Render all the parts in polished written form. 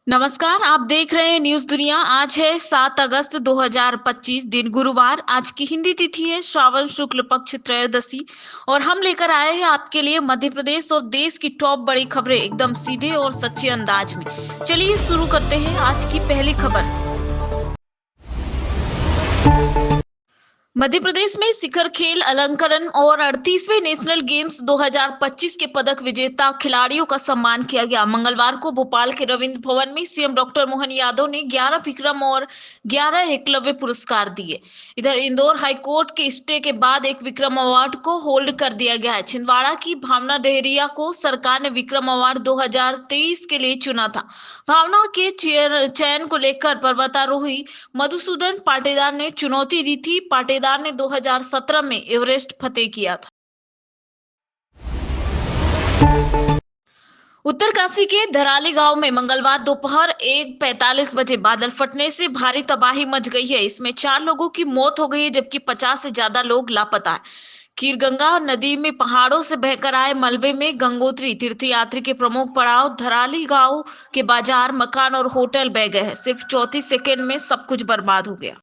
नमस्कार, आप देख रहे हैं न्यूज़ दुनिया। आज है 7 अगस्त 2025, दिन गुरुवार। आज की हिंदी तिथि है श्रावण शुक्ल पक्ष त्रयोदशी और हम लेकर आए हैं आपके लिए मध्य प्रदेश और देश की टॉप बड़ी खबरें एकदम सीधे और सच्चे अंदाज में। चलिए शुरू करते हैं आज की पहली खबर से। मध्य प्रदेश में शिखर खेल अलंकरण और 38वें नेशनल गेम्स 2025 के पदक विजेता खिलाड़ियों का सम्मान किया गया। मंगलवार को भोपाल के रविंद्र भवन में सीएम डॉक्टर मोहन यादव ने 11 विक्रम और 11 एकलव्य पुरस्कार दिए। इधर इंदौर हाईकोर्ट के स्टे के बाद एक विक्रम अवार्ड को होल्ड कर दिया गया है। छिंदवाड़ा की भावना डेहरिया को सरकार ने विक्रम अवार्ड 2023 के लिए चुना था। भावना के चयन को लेकर पर्वतारोही मधुसूदन पाटीदार ने चुनौती दी थी। पाटीदार ने 2017 में एवरेस्ट फतेह किया था। उत्तरकाशी के धराली गांव में मंगलवार दोपहर 1:45 बजे बादल फटने से भारी तबाही मच गई है। इसमें 4 लोगों की मौत हो गई है, जबकि 50 से ज्यादा लोग लापता है। खीरगंगा नदी में पहाड़ों से बहकर आए मलबे में गंगोत्री तीर्थयात्री के प्रमुख पड़ाव धराली गांव के बाजार, मकान और होटल बह गए हैं। सिर्फ 34 सेकेंड में सब कुछ बर्बाद हो गया।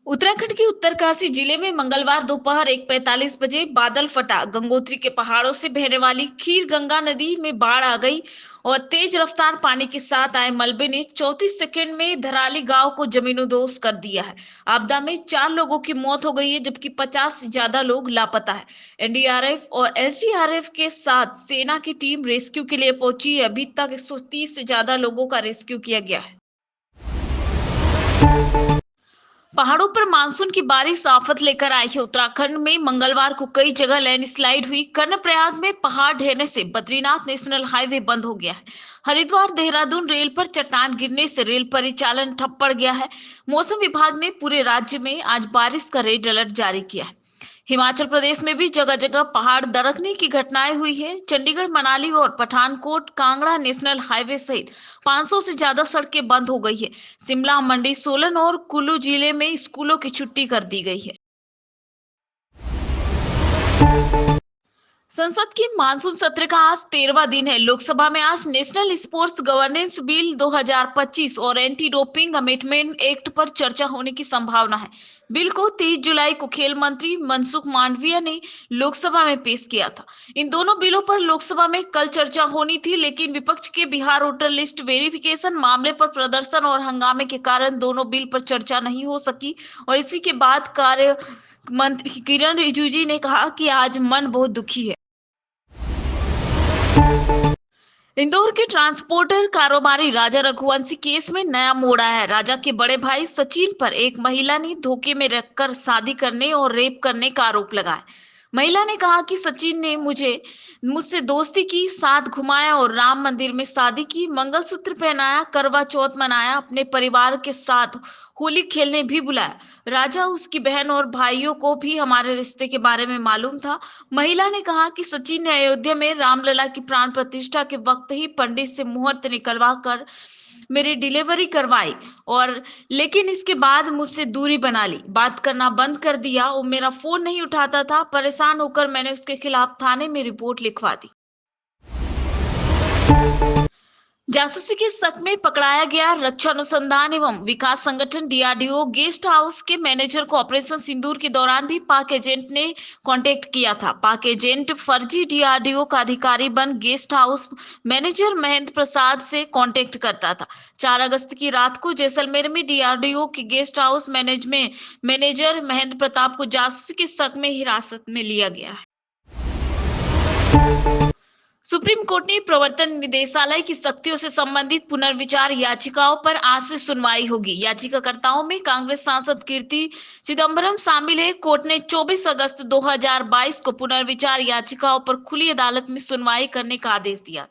उत्तराखंड के उत्तरकाशी जिले में मंगलवार दोपहर 1:45 बजे बादल फटा। गंगोत्री के पहाड़ों से बहने वाली खीर गंगा नदी में बाढ़ आ गई और तेज रफ्तार पानी के साथ आए मलबे ने 34 सेकंड में धराली गांव को जमीनोदोज कर दिया है। आपदा में 4 लोगों की मौत हो गई है, जबकि 50 से ज्यादा लोग लापता है। एनडीआरएफ और एसडीआरएफ के साथ सेना की टीम रेस्क्यू के लिए पहुंची है। अभी तक 130 से ज्यादा लोगों का रेस्क्यू किया गया है। पहाड़ों पर मानसून की बारिश आफत लेकर आई है। उत्तराखंड में मंगलवार को कई जगह लैंडस्लाइड हुई। कर्णप्रयाग में पहाड़ ढहने से बद्रीनाथ नेशनल हाईवे बंद हो गया है। हरिद्वार देहरादून रेल पर चट्टान गिरने से रेल परिचालन ठप पड़ गया है। मौसम विभाग ने पूरे राज्य में आज बारिश का रेड अलर्ट जारी किया है। हिमाचल प्रदेश में भी जगह जगह पहाड़ दरकने की घटनाएं हुई है। चंडीगढ़, मनाली और पठानकोट कांगड़ा नेशनल हाईवे सहित 500 से ज्यादा सड़कें बंद हो गई है। शिमला, मंडी, सोलन और कुल्लू जिले में स्कूलों की छुट्टी कर दी गई है। संसद के मानसून सत्र का आज 13वां दिन है। लोकसभा में आज नेशनल स्पोर्ट्स गवर्नेंस बिल 2025 और एंटी डोपिंग अमेंडमेंट एक्ट पर चर्चा होने की संभावना है। बिल को 30 जुलाई को खेल मंत्री मनसुख मांडविया ने लोकसभा में पेश किया था। इन दोनों बिलों पर लोकसभा में कल चर्चा होनी थी, लेकिन विपक्ष के बिहार वोटर लिस्ट वेरिफिकेशन मामले पर प्रदर्शन और हंगामे के कारण दोनों बिल पर चर्चा नहीं हो सकी और इसी के बाद कार्य मंत्री किरण रिजिजू ने कहा कि आज मन बहुत दुखी है। इंदौर के ट्रांसपोर्टर कारोबारी राजा रघुवंशी केस में नया मोड़ आया है। राजा के बड़े भाई सचिन पर एक महिला ने धोखे में रखकर शादी करने और रेप करने का आरोप लगाया। महिला ने कहा कि सचिन ने मुझसे दोस्ती की, साथ घुमाया और राम मंदिर में शादी की, मंगलसूत्र पहनाया, करवा चौथ मनाया, अपने परिवार के साथ होली खेलने भी बुलाया। राजा, उसकी बहन और भाइयों को भी हमारे रिश्ते के बारे में मालूम था। महिला ने कहा कि सचिन ने अयोध्या में रामलला की प्राण प्रतिष्ठा के वक्त ही पंडित से मुहूर्त निकलवा कर मेरी डिलीवरी करवाई और लेकिन इसके बाद मुझसे दूरी बना ली, बात करना बंद कर दिया। वो मेरा फोन नहीं उठाता था। परेशान होकर मैंने उसके खिलाफ थाने में रिपोर्ट लिखवा दी। जासूसी के शक में पकड़ाया गया रक्षा अनुसंधान एवं विकास संगठन डीआरडीओ गेस्ट हाउस के मैनेजर को ऑपरेशन सिंदूर के दौरान भी पाक एजेंट ने कांटेक्ट किया था। पाक एजेंट फर्जी डीआरडीओ का अधिकारी बन guest house manager Mahendra Prasad से कांटेक्ट करता था। 4 अगस्त की रात को जैसलमेर में डीआरडीओ के guest house manager Mahendra Pratap को जासूसी के शक में हिरासत में लिया गया है। सुप्रीम कोर्ट ने प्रवर्तन निदेशालय की शक्तियों से संबंधित पुनर्विचार याचिकाओं पर आज से सुनवाई होगी। याचिकाकर्ताओं में कांग्रेस सांसद कीर्ति चिदम्बरम शामिल है। कोर्ट ने 24 अगस्त 2022 को पुनर्विचार याचिकाओं पर खुली अदालत में सुनवाई करने का आदेश दिया।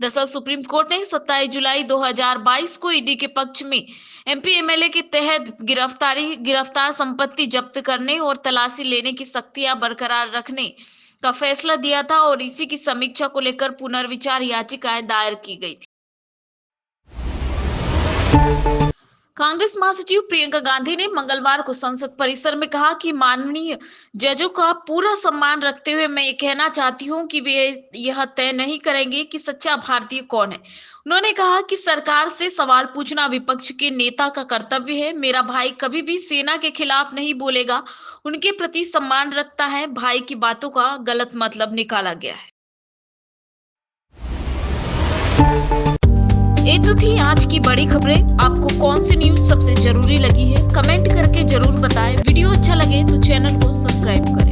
दरअसल सुप्रीम कोर्ट ने 27 जुलाई 2022 को ईडी के पक्ष में एमपी एमएलए के तहत गिरफ्तार संपत्ति जब्त करने और तलाशी लेने की शक्तियां बरकरार रखने का फैसला दिया था और इसी की समीक्षा को लेकर पुनर्विचार याचिकाएं दायर की गई थी। कांग्रेस महासचिव प्रियंका गांधी ने मंगलवार को संसद परिसर में कहा कि माननीय जजों का पूरा सम्मान रखते हुए मैं ये कहना चाहती हूं कि वे यह तय नहीं करेंगे कि सच्चा भारतीय कौन है। उन्होंने कहा कि सरकार से सवाल पूछना विपक्ष के नेता का कर्तव्य है। मेरा भाई कभी भी सेना के खिलाफ नहीं बोलेगा, उनके प्रति सम्मान रखता है। भाई की बातों का गलत मतलब निकाला गया है। ये तो थी आज की बड़ी खबरें। आपको कौन सी न्यूज सबसे जरूरी लगी है, कमेंट करके जरूर बताएं। वीडियो अच्छा लगे तो चैनल को सब्सक्राइब करें।